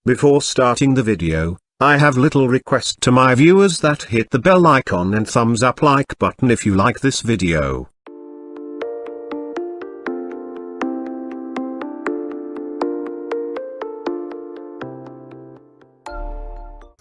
Before starting the video, I have little request to my viewers that hit the bell icon and thumbs up like button if you like this video.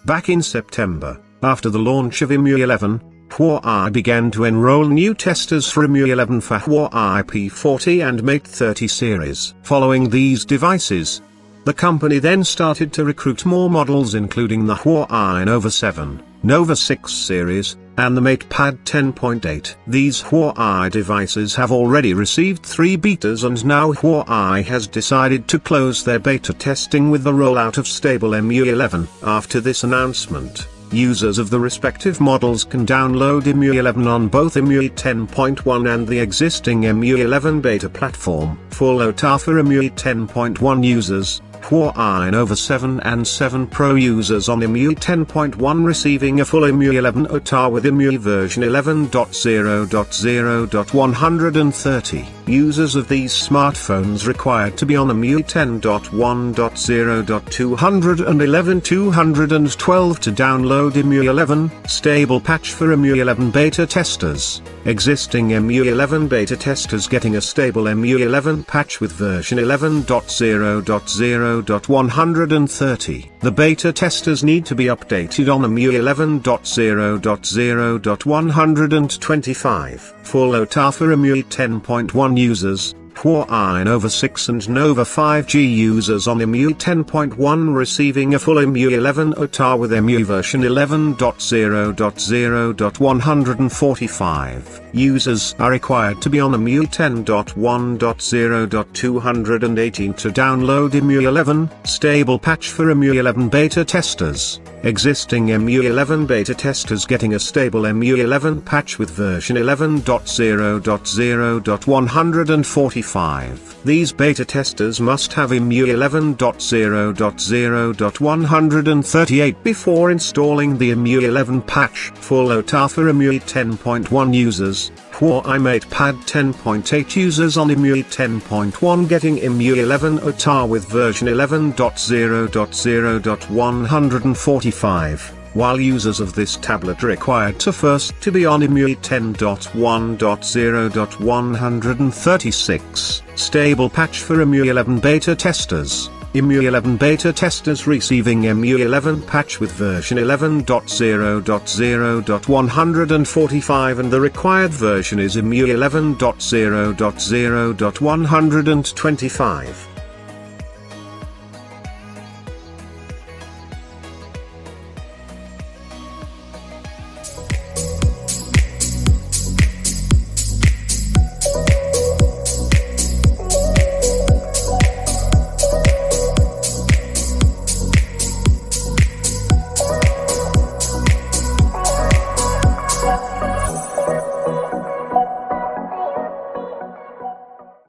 Back in September, after the launch of Emui 11, Huawei began to enroll new testers for Emui 11 for Huawei P40 and Mate 30 series. Following these devices, the company then started to recruit more models including the Huawei Nova 7, Nova 6 series, and the MatePad 10.8. These Huawei devices have already received 3 betas, and now Huawei has decided to close their beta testing with the rollout of stable Emui 11. After this announcement, users of the respective models can download Emui 11 on both Emui 10.1 and the existing Emui 11 beta platform. Full OTA for Emui 10.1 users, Huawei Nova 7 and 7 Pro users on Emui 10.1 receiving a full Emui 11 OTA with Emui version 11.0.0.130. Users of these smartphones required to be on Emui 10.1.0.211.212 to download Emui 11. Stable patch for Emui 11 beta testers. Existing Emui 11 beta testers getting a stable Emui 11 patch with version 11.0.0.130. The beta testers need to be updated on Emui 11.0.0.125. Full OTA for Emui 10.1 users, Huawei Nova 6 and Nova 5G users on Emui 10.1 receiving a full Emui 11 OTA with Emui version 11.0.0.145. Users are required to be on Emui 10.1.0.218 to download Emui 11. Stable patch for Emui 11 beta testers. Existing Emui 11 beta testers getting a stable Emui 11 patch with version 11.0.0.145. These beta testers must have Emui 11.0.0.138 before installing the Emui 11 patch. Full OTA for Emui 10.1 users, Huawei MatePad 10.8 users on Emui 10.1 getting Emui 11 OTA with version 11.0.0.145, while users of this tablet required to first to be on Emui 10.1.0.136. Stable patch for Emui 11 beta testers. Emui 11 beta testers receiving Emui 11 patch with version 11.0.0.145 and the required version is Emui 11.0.0.125.